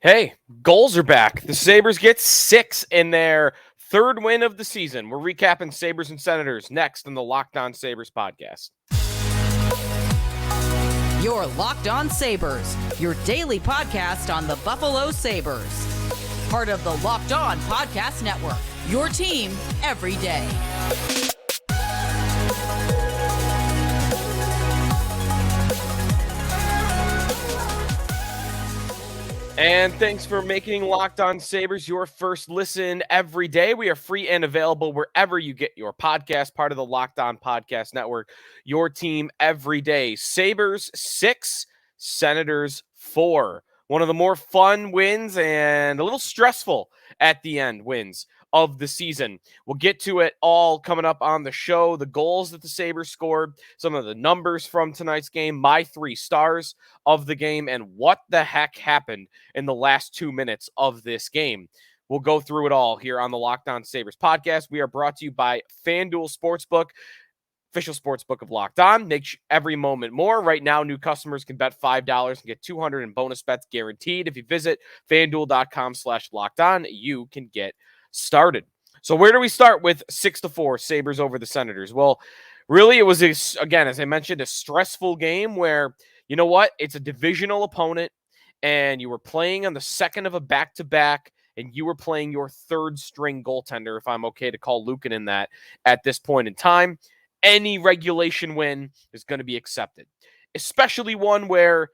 Hey, goals are back. The Sabres get 6 in their third win of the season. We're recapping Sabres and Senators next on the Locked On Sabres podcast. Your Locked On Sabres, your daily podcast on the Buffalo Sabres. Part of the Locked On Podcast Network, your team every day. And thanks for making Locked On Sabres your first listen every day. We are free and available wherever you get your podcast, part of the Locked On Podcast Network, your team every day. Sabres 6, Senators 4. One of the more fun wins and a little stressful at the end wins of the season. We'll get to it all coming up on the show. The goals that the Sabres scored, some of the numbers from tonight's game, my 3 stars of the game, and what the heck happened in the last 2 minutes of this game. We'll go through it all here on the Locked On Sabres podcast. We are brought to you by FanDuel Sportsbook, official sportsbook of Locked On. Makes every moment more. Right now, new customers can bet $5 and get $200 in bonus bets guaranteed. If you visit FanDuel.com/LockedOn, you can get started. So where do we start with 6-4 Sabres over the Senators? Well, really, it was, again, as I mentioned, a stressful game where, you know what? It's a divisional opponent, and you were playing on the second of a back-to-back, and you were playing your third-string goaltender, if I'm okay to call Luukkonen that at this point in time. Any regulation win is going to be accepted, especially one where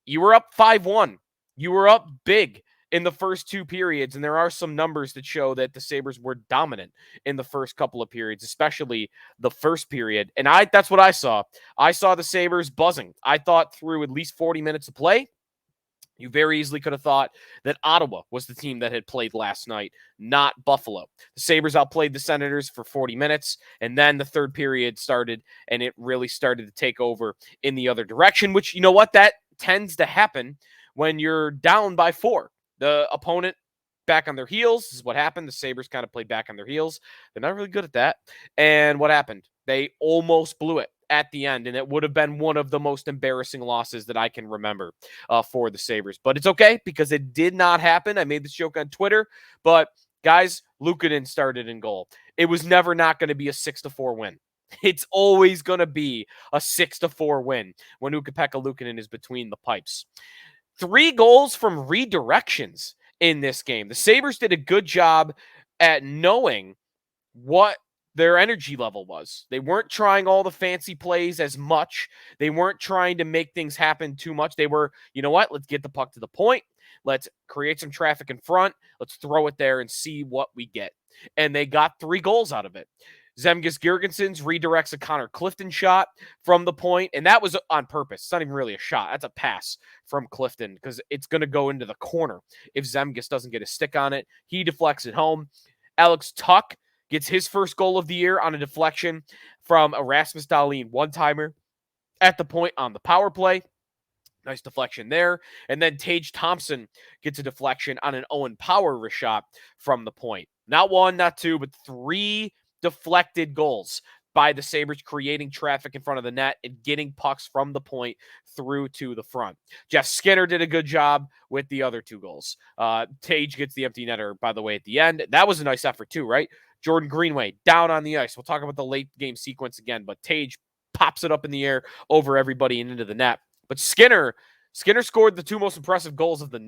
you were up 5-1. You were up big in the first 2 periods, and there are some numbers that show that the Sabres were dominant in the first couple of periods, especially the first period. And that's what I saw. I saw the Sabres buzzing. I thought through at least 40 minutes of play, you very easily could have thought that Ottawa was the team that had played last night, not Buffalo. The Sabres outplayed the Senators for 40 minutes, and then the third period started, and it really started to take over in the other direction, which, you know what, that tends to happen when you're down by 4. The opponent back on their heels. This is what happened. The Sabres kind of played back on their heels. They're not really good at that. And what happened? They almost blew it at the end, and it would have been one of the most embarrassing losses that I can remember for the Sabres. But it's okay because it did not happen. I made this joke on Twitter, but guys, Luukkonen started in goal. It was never not going to be a 6-4 win. It's always going to be a 6-4 win when Ukko-Pekka Luukkonen is between the pipes. 3 goals from redirections in this game. The Sabres did a good job at knowing what their energy level was. They weren't trying all the fancy plays as much. They weren't trying to make things happen too much. They were, you know what? Let's get the puck to the point. Let's create some traffic in front. Let's throw it there and see what we get. And they got 3 goals out of it. Zemgus Girgensons redirects a Connor Clifton shot from the point, and that was on purpose. It's not even really a shot. That's a pass from Clifton because it's going to go into the corner if Zemgus doesn't get a stick on it. He deflects it home. Alex Tuch gets his first goal of the year on a deflection from Erasmus Dahlin one-timer at the point on the power play. Nice deflection there. And then Tage Thompson gets a deflection on an Owen Power shot from the point. Not 1, not 2, but 3 deflected goals by the Sabres, creating traffic in front of the net and getting pucks from the point through to the front. Jeff Skinner did a good job with the other 2 goals. Tage gets the empty netter, by the way, at the end. That was a nice effort too, right? Jordan Greenway down on the ice. We'll talk about the late game sequence again, but Tage pops it up in the air over everybody and into the net. But Skinner scored the 2 most impressive goals of the,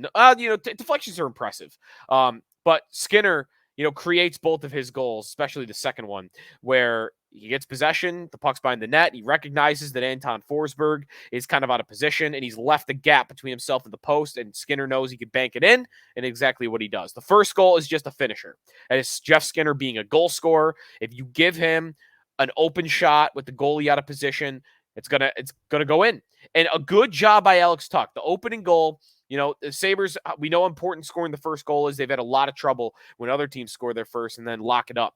deflections are impressive. But Skinner, creates both of his goals, especially the second one, where he gets possession, the puck's behind the net. He recognizes that Anton Forsberg is kind of out of position, and he's left a gap between himself and the post, and Skinner knows he can bank it in, and exactly what he does. The first goal is just a finisher. And it's Jeff Skinner being a goal scorer. If you give him an open shot with the goalie out of position, it's gonna go in. And a good job by Alex Tuch. The opening goal, the Sabres, we know how important scoring the first goal is. They've had a lot of trouble when other teams score their first and then lock it up.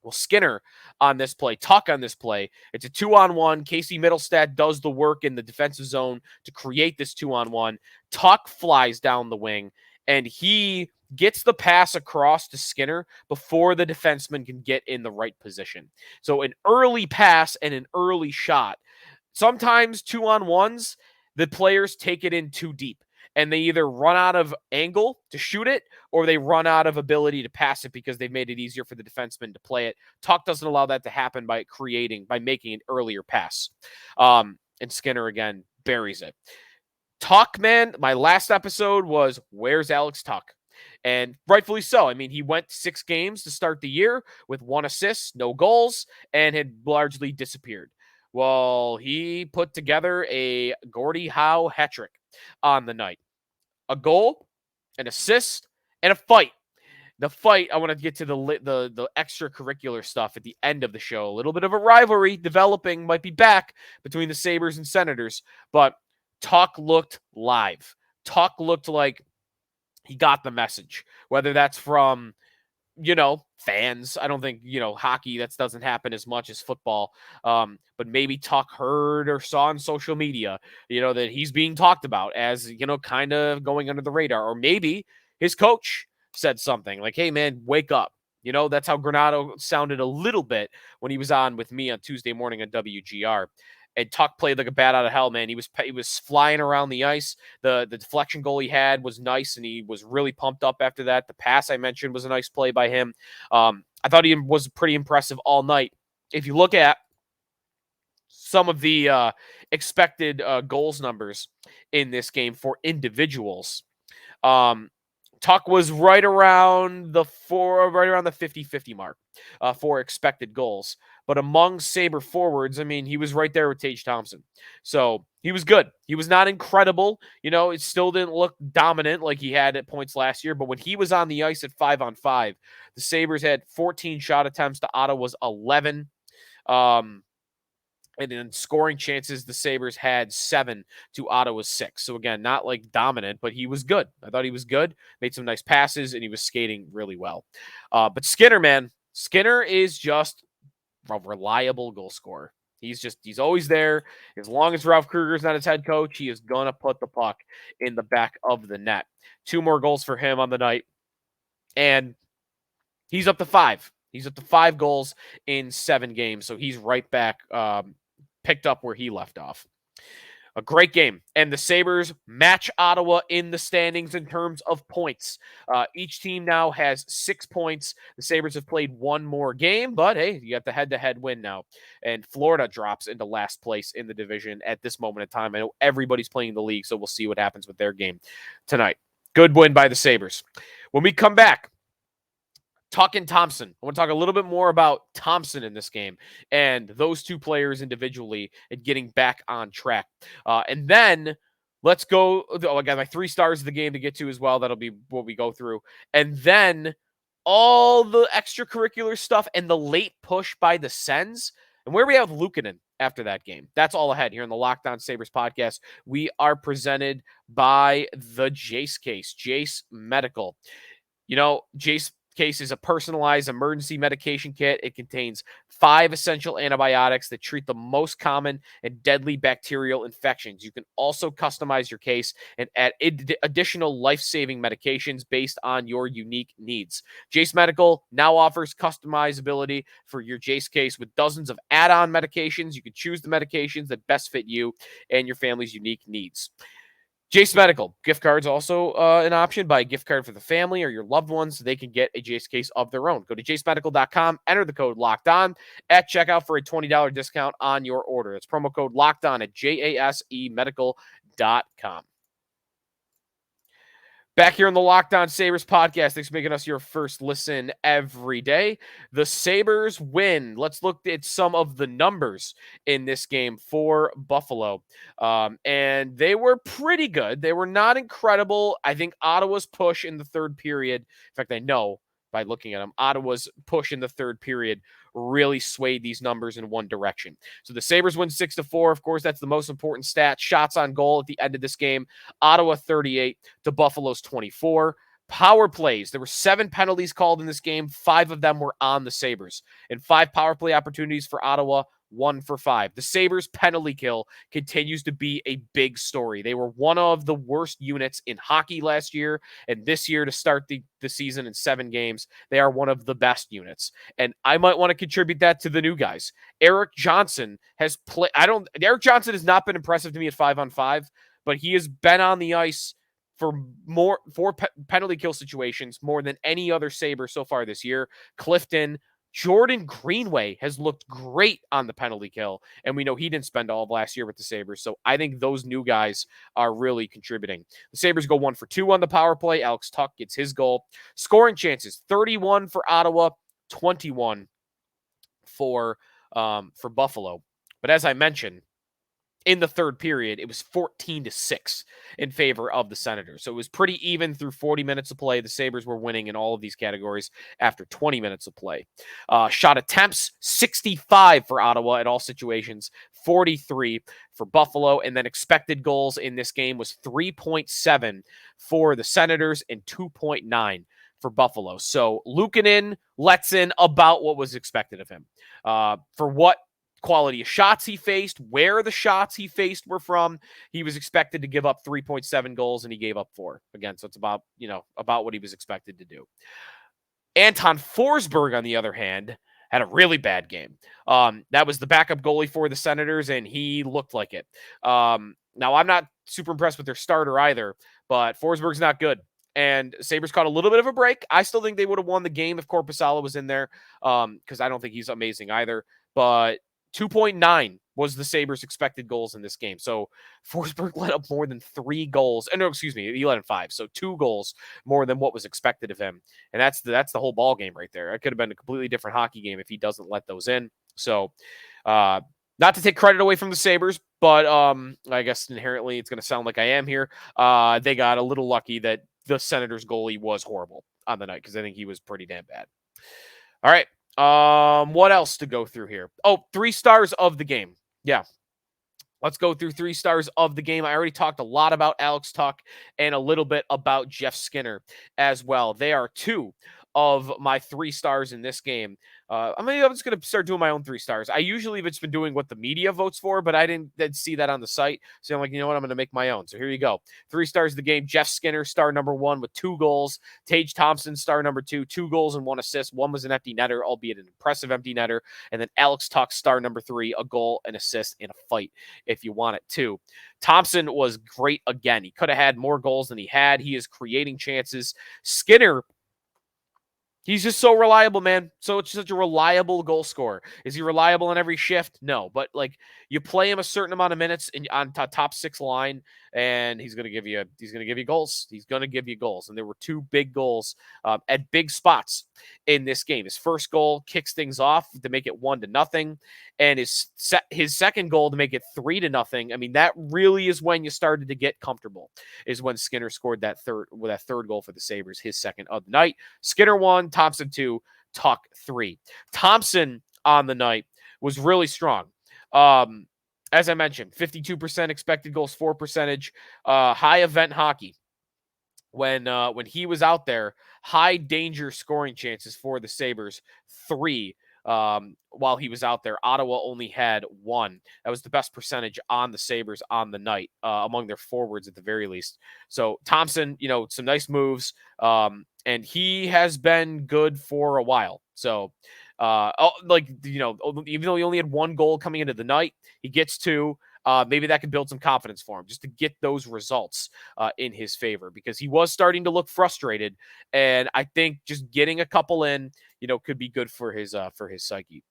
Well, Skinner on this play, Tuch on this play, it's a 2-on-1. Casey Middlestad does the work in the defensive zone to create this 2-on-1. Tuch flies down the wing, and he gets the pass across to Skinner before the defenseman can get in the right position. So an early pass and an early shot. Sometimes 2-on-1s, the players take it in too deep. and they either run out of angle to shoot it or they run out of ability to pass it because they've made it easier for the defenseman to play it. Tuch doesn't allow that to happen by making an earlier pass. And Skinner, again, buries it. Tuch, man, my last episode was, where's Alex Tuch? And rightfully so. I mean, he went 6 games to start the year with 1 assist, no goals, and had largely disappeared. Well, he put together a Gordie Howe hat trick on the night. A goal, an assist, and a fight. The fight, I want to get to the extracurricular stuff at the end of the show. A little bit of a rivalry developing, might be back between the Sabres and Senators, but Tuch looked live. Tuch looked like he got the message, whether that's from, fans. I don't think, hockey, that doesn't happen as much as football. But maybe Tuch heard or saw on social media, that he's being talked about as, kind of going under the radar. Or maybe his coach said something like, hey, man, wake up. That's how Granato sounded a little bit when he was on with me on Tuesday morning on WGR. And Tuch played like a bat out of hell, man. He was flying around the ice. The deflection goal he had was nice, and he was really pumped up after that. The pass I mentioned was a nice play by him. I thought he was pretty impressive all night. If you look at some of the expected goals numbers in this game for individuals, Tuch was right around the 50-50 mark for expected goals. But among Sabre forwards, I mean, he was right there with Tage Thompson. So he was good. He was not incredible. It still didn't look dominant like he had at points last year. But when he was on the ice at 5-on-5, the Sabres had 14 shot attempts to Ottawa's 11. And in scoring chances, the Sabres had 7 to Ottawa's 6. So again, not like dominant, but he was good. I thought he was good. Made some nice passes, and he was skating really well. But Skinner, man, Skinner is just a reliable goal scorer. He's always there. As long as Ralph Kruger's not his head coach, he is going to put the puck in the back of the net. 2 more goals for him on the night. And he's up to 5. He's up to 5 goals in 7 games. So he's right back, picked up where he left off. A great game. And the Sabres match Ottawa in the standings in terms of points. Each team now has 6 points. The Sabres have played 1 more game, but hey, you got the head-to-head win now. And Florida drops into last place in the division at this moment in time. I know everybody's playing the league, so we'll see what happens with their game tonight. Good win by the Sabres. When we come back, Tuch and Thompson. I want to talk a little bit more about Thompson in this game and those 2 players individually and getting back on track. And then let's go. I got my 3 stars of the game to get to as well. That'll be what we go through. And then all the extracurricular stuff and the late push by the Sens. And where we have Luukkonen after that game. That's all ahead here in the Locked On Sabres podcast. We are presented by the Jace case, Jace Medical. Jace case is a personalized emergency medication kit. It contains 5 essential antibiotics that treat the most common and deadly bacterial infections. You can also customize your case and add additional life-saving medications based on your unique needs. Jace Medical now offers customizability for your Jace case with dozens of add-on medications. You can choose the medications that best fit you and your family's unique needs. Jace Medical. Gift cards also an option. Buy a gift card for the family or your loved ones so they can get a Jace case of their own. Go to jacemedical.com, enter the code LOCKEDON at checkout for a $20 discount on your order. It's promo code LOCKEDON at jasemedical.com. Back here on the Locked On Sabres podcast, thanks for making us your first listen every day. The Sabres win. Let's look at some of the numbers in this game for Buffalo. And they were pretty good. They were not incredible. I think Ottawa's push in the third period, in fact, I know by looking at them, Ottawa's push in the third period really swayed these numbers in one direction. So the Sabres win 6-4. Of course, that's the most important stat. Shots on goal at the end of this game. Ottawa 38 to Buffalo's 24. Power plays. There were 7 penalties called in this game. 5 of them were on the Sabres. And 5 power play opportunities for Ottawa, 1 for 5. The Sabres penalty kill continues to be a big story. They were one of the worst units in hockey last year, and this year to start the season in 7 games, they are one of the best units. And I might want to contribute that to the new guys. Eric Johnson has played. Eric Johnson has not been impressive to me at 5-on-5, but he has been on the ice for penalty kill situations more than any other Sabre so far this year. Clifton, Jordan Greenway has looked great on the penalty kill, and we know he didn't spend all of last year with the Sabres, so I think those new guys are really contributing. The Sabres go 1 for 2 on the power play. Alex Tuch gets his goal. Scoring chances, 31 for Ottawa, 21 for Buffalo. But as I mentioned, in the third period, it was 14-6 in favor of the Senators. So it was pretty even through 40 minutes of play. The Sabres were winning in all of these categories after 20 minutes of play. Shot attempts, 65 for Ottawa at all situations, 43 for Buffalo. And then expected goals in this game was 3.7 for the Senators and 2.9 for Buffalo. So Luukkonen lets in about what was expected of him. For what quality of shots he faced, where the shots he faced were from, he was expected to give up 3.7 goals and he gave up 4. Again, so it's about what he was expected to do. Anton Forsberg, on the other hand, had a really bad game. That was the backup goalie for the Senators, and he looked like it. Now, I'm not super impressed with their starter either, but Forsberg's not good. And Sabres caught a little bit of a break. I still think they would have won the game if Korpisalo was in there, because I don't think he's amazing either. But 2.9 was the Sabres' expected goals in this game. So Forsberg let up more than 3 goals. No, excuse me, he let in 5. So 2 goals more than what was expected of him. And that's the whole ball game right there. It could have been a completely different hockey game if he doesn't let those in. So not to take credit away from the Sabres, but I guess inherently it's going to sound like I am here. They got a little lucky that the Senators goalie was horrible on the night, because I think he was pretty damn bad. All right. What else to go through here? Oh, 3 stars of the game. Yeah. Let's go through 3 stars of the game. I already talked a lot about Alex Tuch and a little bit about Jeff Skinner as well. They are 2 of my 3 stars in this game. I'm just going to start doing my own 3 stars. I usually have just been doing what the media votes for, but I didn't see that on the site. So I'm like, you know what? I'm going to make my own. So here you go. 3 stars of the game. Jeff Skinner, star number 1 with 2 goals. Tage Thompson, star number 2, 2 goals and 1 assist. 1 was an empty netter, albeit an impressive empty netter. And then Alex Tuch, star number 3, a goal, an assist, in a fight, if you want it to. Thompson was great again. He could have had more goals than he had. He is creating chances. Skinner, he's just so reliable, man. So it's such a reliable goal scorer. Is he reliable on every shift? No, but like, you play him a certain amount of minutes on top 6 line, and he's going to give you goals. He's going to give you goals. And there were 2 big goals at big spots in this game. His first goal kicks things off to make it 1-0, and his second goal to make it 3-0. I mean, that really is when you started to get comfortable. Is when Skinner scored that third goal for the Sabres, his second of the night. Skinner 1, Thompson 2, Tuch 3. Thompson on the night was really strong. As I mentioned, 52% expected goals for percentage, high event hockey. When he was out there, high danger scoring chances for the Sabres, 3. While he was out there, Ottawa only had 1. That was the best percentage on the Sabres on the night, among their forwards at the very least. So Thompson, some nice moves, and he has been good for a while. So, even though he only had 1 goal coming into the night, he gets 2. Maybe that could build some confidence for him, just to get those results in his favor, because he was starting to look frustrated, and I think just getting a couple in, could be good for his psyche.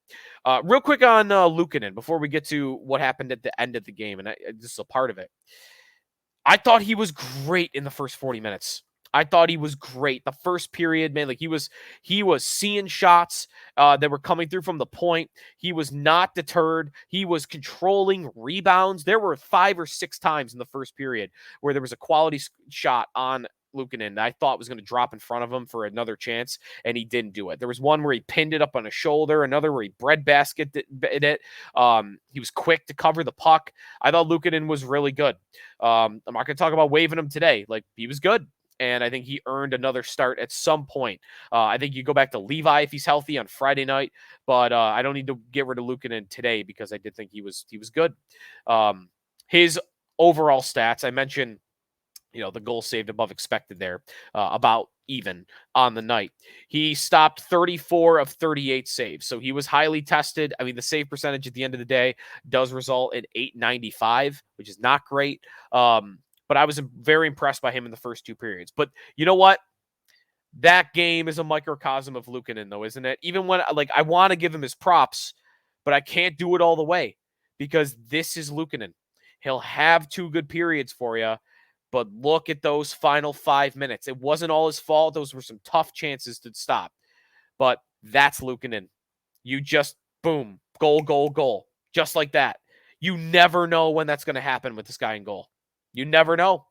Real quick on Luukkonen before we get to what happened at the end of the game, and this is a part of it. I thought he was great in the first 40 minutes. I thought he was great. The first period, man, like he was seeing shots that were coming through from the point. He was not deterred. He was controlling rebounds. There were 5 or 6 times in the first period where there was a quality shot on Luukkonen that I thought was going to drop in front of him for another chance, and he didn't do it. There was one where he pinned it up on his shoulder, another where he breadbasketed it. He was quick to cover the puck. I thought Luukkonen was really good. I'm not going to talk about waving him today. Like, he was good. And I think he earned another start at some point. I think you go back to Levi if he's healthy on Friday night, but I don't need to get rid of Luukkonen today, because I did think he was good. His overall stats, I mentioned, the goal saved above expected there, about even on the night. He stopped 34 of 38 saves, so he was highly tested. I mean, the save percentage at the end of the day does result in .895, which is not great. but I was very impressed by him in the first 2 periods. But you know what? That game is a microcosm of Luukkonen, though, isn't it? Even when, like, I want to give him his props, but I can't do it all the way because this is Luukkonen. He'll have 2 good periods for you, but look at those final 5 minutes. It wasn't all his fault. Those were some tough chances to stop, but that's Luukkonen. You just, boom, goal, goal, goal, just like that. You never know when that's going to happen with this guy in goal. You never know.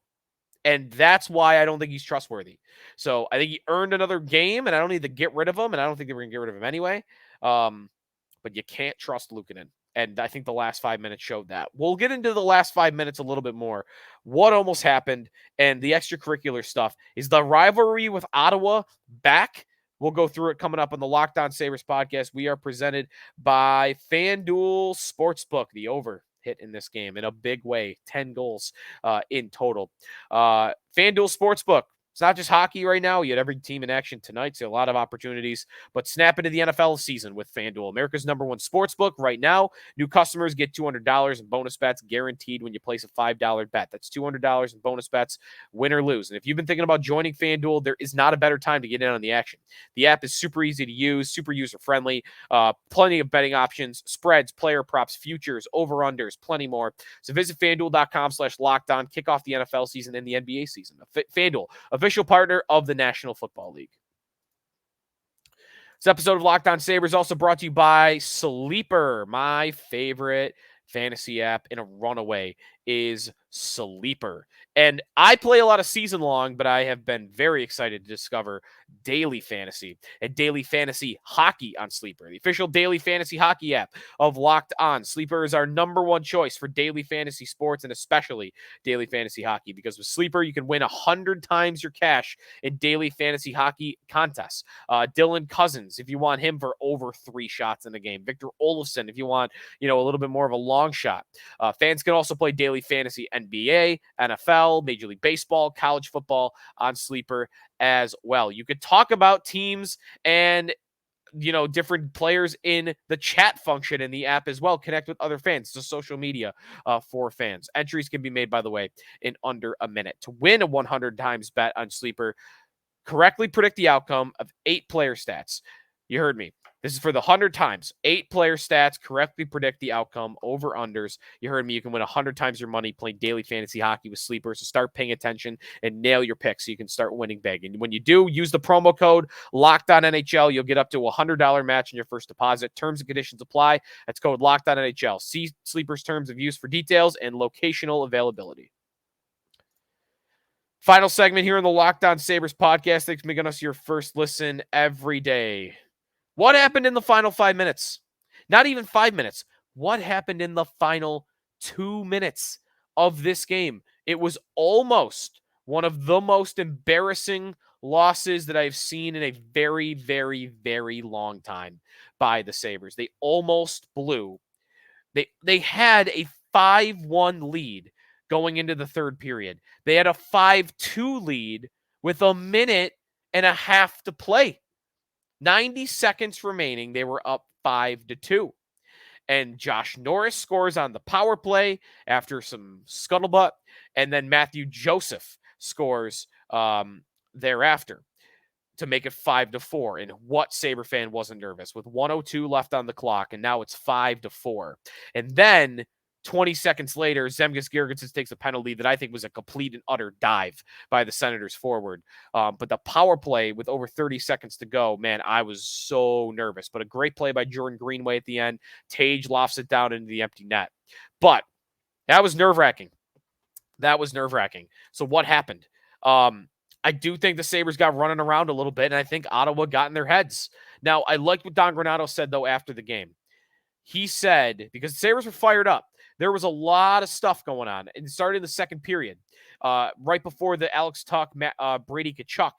And that's why I don't think he's trustworthy. So I think he earned another game, and I don't need to get rid of him, and I don't think they were going to get rid of him anyway. But you can't trust Luukkonen. And I think the last 5 minutes showed that. We'll get into the last 5 minutes a little bit more. What almost happened and the extracurricular stuff. Is the rivalry with Ottawa back? We'll go through it coming up on the Locked On Sabres podcast. We are presented by FanDuel Sportsbook. The over hit in this game in a big way. 10 goals in total. FanDuel Sportsbook. It's not just hockey right now. You had every team in action tonight, so a lot of opportunities. But snap into the NFL season with FanDuel, America's #1 sportsbook right now. New customers get $200 in bonus bets guaranteed when you place a $5 bet. That's $200 in bonus bets, win or lose. And if you've been thinking about joining FanDuel, there is not a better time to get in on the action. The app is super easy to use, super user-friendly, plenty of betting options, spreads, player props, futures, over-unders, plenty more. So visit FanDuel.com/lockedon, kick off the NFL season and the NBA season. FanDuel, official partner of the National Football League. This episode of Locked On Sabres also brought to you by Sleeper. My favorite fantasy app in a runaway is Sleeper. And I play a lot of season long, but I have been very excited to discover daily fantasy and daily fantasy hockey on Sleeper, the official daily fantasy hockey app of Locked On. Sleeper is our #1 choice for daily fantasy sports and especially daily fantasy hockey, because with Sleeper, you can win 100 times your cash in daily fantasy hockey contests. Dylan Cousins, if you want him for over 3 shots in the game. Victor Olofsson, if you want, a little bit more of a long shot. Fans can also play daily fantasy NBA, NFL, Major League Baseball, college football on Sleeper as well. You could talk about teams and different players in the chat function in the app as well. Connect with other fans. It's a social media for fans. Entries can be made, by the way, in under a minute. To win a 100 times bet on Sleeper, correctly predict the outcome of 8 player stats. You heard me. This is for the 100 times. 8 player stats, correctly predict the outcome, over-unders. You heard me. You can win 100 times your money playing daily fantasy hockey with Sleeper. So start paying attention and nail your picks so you can start winning big. And when you do, use the promo code LOCKEDONNHL. You'll get up to a $100 match in your first deposit. Terms and conditions apply. That's code LOCKEDONNHL. See Sleeper's terms of use for details and locational availability. Final segment here on the Locked On Sabres podcast. Thanks for making us your first listen every day. What happened in the final 5 minutes? Not even 5 minutes. What happened in the final 2 minutes of this game? It was almost one of the most embarrassing losses that I've seen in a very, very, very long time by the Sabres. They almost blew. They had a 5-1 lead going into the third period. They had a 5-2 lead with a minute and a half to play. 90 seconds remaining. They were up 5-2. And Josh Norris scores on the power play after some scuttlebutt. And then Matthew Joseph scores thereafter to make it 5-4. And what Sabre fan wasn't nervous with 1:02 left on the clock? And now it's 5-4. And then 20 seconds later, Zemgus Girgensons takes a penalty that I think was a complete and utter dive by the Senators forward. But the power play with over 30 seconds to go, man, I was so nervous. But a great play by Jordan Greenway at the end. Tage lofts it down into the empty net. But that was nerve-wracking. So what happened? I do think the Sabres got running around a little bit, and I think Ottawa got in their heads. Now, I liked what Don Granato said, though, after the game. He said, because the Sabres were fired up, there was a lot of stuff going on. It started in the second period, right before the Alex Tuch, Brady Tkachuk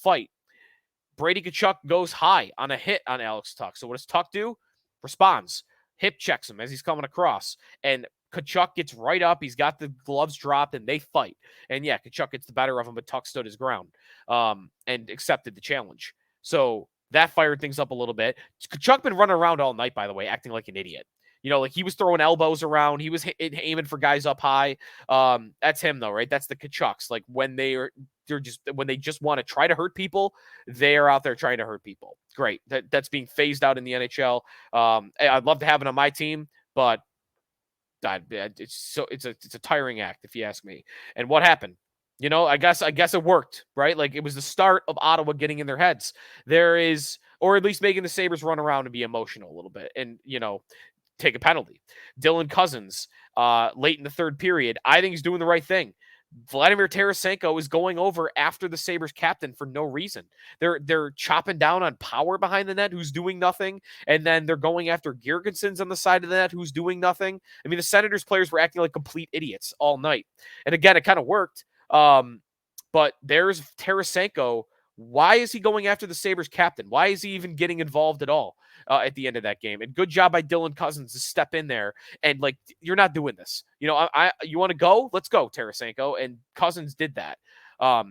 fight. Brady Tkachuk goes high on a hit on Alex Tuch. So what does Tuch do? Responds. Hip checks him as he's coming across. And Tkachuk gets right up. He's got the gloves dropped, and they fight. And yeah, Tkachuk gets the better of him, but Tuch stood his ground and accepted the challenge. So that fired things up a little bit. Tkachuk been running around all night, by the way, acting like an idiot. Like he was throwing elbows around. He was aiming for guys up high. That's him though, right? That's the Kachucks. Like when when they just want to try to hurt people, they are out there trying to hurt people. Great. That's being phased out in the NHL. I'd love to have it on my team, but it's a tiring act if you ask me. And what happened? I guess it worked, right? Like it was the start of Ottawa getting in their heads. Or at least making the Sabres run around and be emotional a little bit and, take a penalty. Dylan Cousins, late in the third period, I think he's doing the right thing. Vladimir Tarasenko is going over after the Sabres captain for no reason. They're chopping down on Power behind the net, who's doing nothing, and then they're going after Girgensons on the side of the net, who's doing nothing. I mean, the Senators players were acting like complete idiots all night, and again, it kind of worked. But there's Tarasenko. Why is he going after the Sabres captain? Why is he even getting involved at all at the end of that game? And good job by Dylan Cousins to step in there and you're not doing this. You want to go? Let's go, Tarasenko. And Cousins did that. But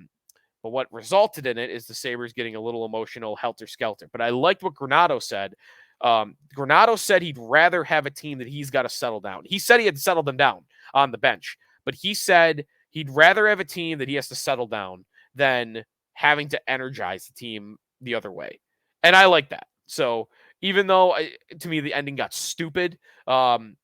what resulted in it is the Sabres getting a little emotional, helter-skelter. But I liked what Granato said. Granato said he'd rather have a team that he's got to settle down. He said he had settled them down on the bench, but he said he'd rather have a team that he has to settle down than having to energize the team the other way. And I like that. So even though to me, the ending got stupid, the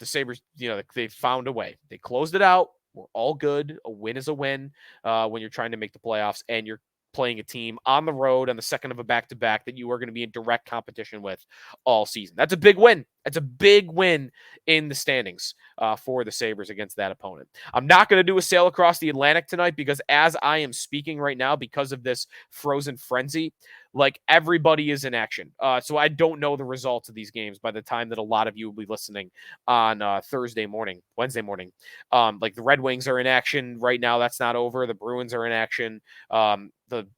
Sabres, they found a way. They closed it out. We're all good. A win is a win when you're trying to make the playoffs and you're playing a team on the road on the second of a back-to-back that you are going to be in direct competition with all season. That's a big win. That's a big win in the standings for the Sabres against that opponent. I'm not going to do a sail across the Atlantic tonight because as I am speaking right now, because of this frozen frenzy, everybody is in action. So I don't know the results of these games by the time that a lot of you will be listening on Wednesday morning. The Red Wings are in action right now. That's not over. The Bruins are in action.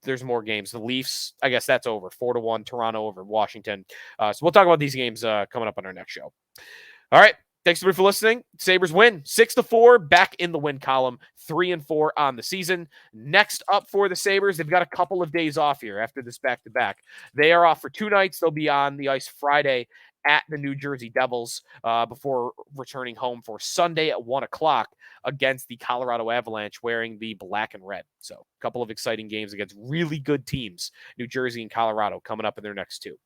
There's more games. The Leafs, I guess that's over. 4-1, Toronto over Washington. So we'll talk about these games coming up on our next show. All right. Thanks everybody for listening. Sabres win 6-4, back in the win column, 3-4 on the season. Next up for the Sabres, they've got a couple of days off here after this back-to-back. They are off for 2 nights. They'll be on the ice Friday at the New Jersey Devils before returning home for Sunday at 1:00 against the Colorado Avalanche wearing the black and red. So a couple of exciting games against really good teams, New Jersey and Colorado, coming up in their next 2.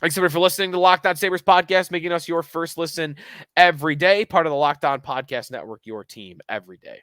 Thanks everybody for listening to the Locked On Sabres podcast, making us your first listen every day, part of the Locked On Podcast Network, your team every day.